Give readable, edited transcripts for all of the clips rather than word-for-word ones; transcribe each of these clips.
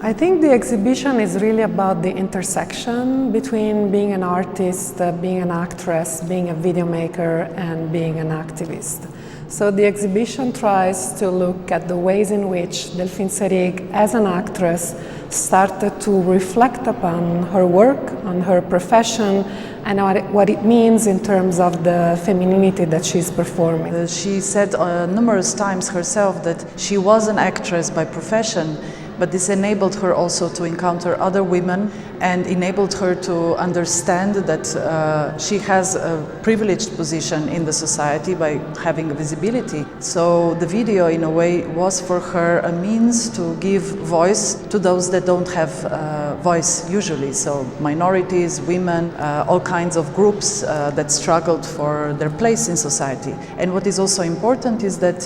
I think the exhibition is really about the intersection between being an artist, being an actress, being a video maker, and being an activist. So the exhibition tries to look at the ways in which Delphine Seyrig, as an actress, started to reflect upon her work, on her profession, and what it means in terms of the femininity that she's performing. She said numerous times herself that she was an actress by profession, but this enabled her also to encounter other women and enabled her to understand that she has a privileged position in the society by having a visibility. So the video, in a way, was for her a means to give voice to those that don't have voice usually. So minorities, women, all kinds of groups that struggled for their place in society. And what is also important is that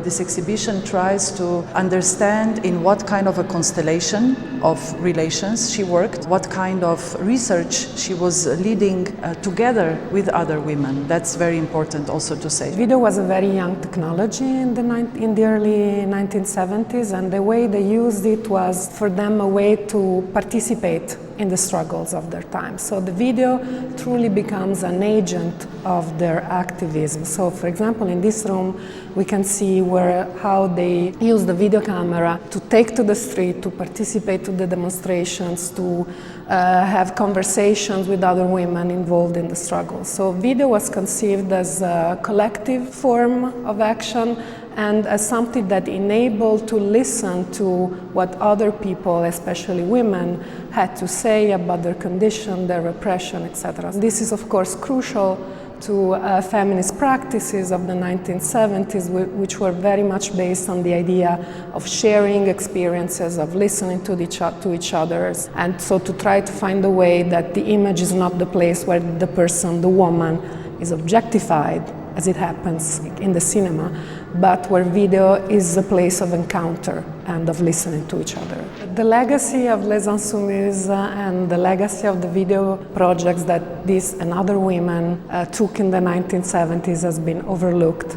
this exhibition tries to understand in what kind of a constellation of relations she worked, what kind of research she was leading together with other women. That's very important also to say. Video was a very young technology in the early 1970s, and the way they used it was for them a way to participate in the struggles of their time. So the video truly becomes an agent of their activism. So for example, in this room, we can see how they use the video camera to take to the street, to participate to the demonstrations, to have conversations with other women involved in the struggle. So video was conceived as a collective form of action and as something that enabled to listen to what other people, especially women, had to say about their condition, their repression, etc. This is of course crucial to feminist practices of the 1970s, which were very much based on the idea of sharing experiences, of listening to each other, and so to try to find a way that the image is not the place where the person, the woman, is objectified, as it happens in the cinema, but where video is a place of encounter and of listening to each other. The legacy of Les Insoumuses and the legacy of the video projects that these and other women took in the 1970s has been overlooked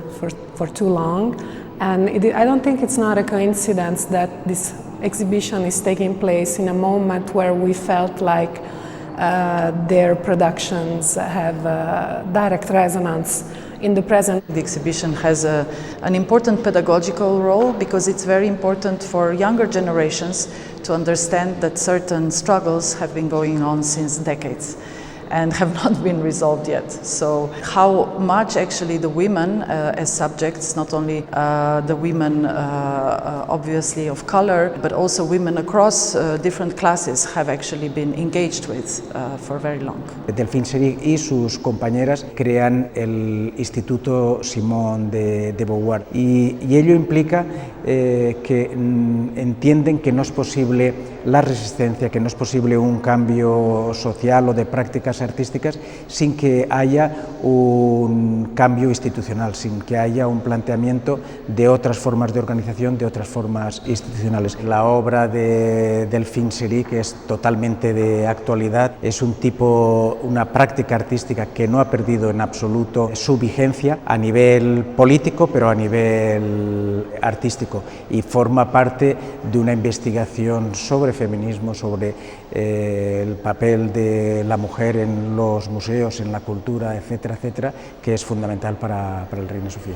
for too long. And I don't think it's not a coincidence that this exhibition is taking place in a moment where we felt like their productions have direct resonance in the present. The exhibition has an important pedagogical role because it's very important for younger generations to understand that certain struggles have been going on since decades and have not been resolved yet. So how much actually the women as subjects, not only the women obviously of color, but also women across different classes have actually been engaged with for very long. Delphine Seyrig y sus compañeras crean el Instituto Simone de Beauvoir y ello implica que entienden que no es posible la resistencia, que no es posible un cambio social o de prácticas artísticas sin que haya un cambio institucional, sin que haya un planteamiento de otras formas de organización, de otras formas institucionales. La obra de Delphine Seyrig es totalmente de actualidad, es una práctica artística que no ha perdido en absoluto su vigencia a nivel político, pero a nivel artístico, y forma parte de una investigación sobre feminismo, sobre el papel de la mujer en los museos, en la cultura, etcétera, etcétera, que es fundamental para el Reina Sofía.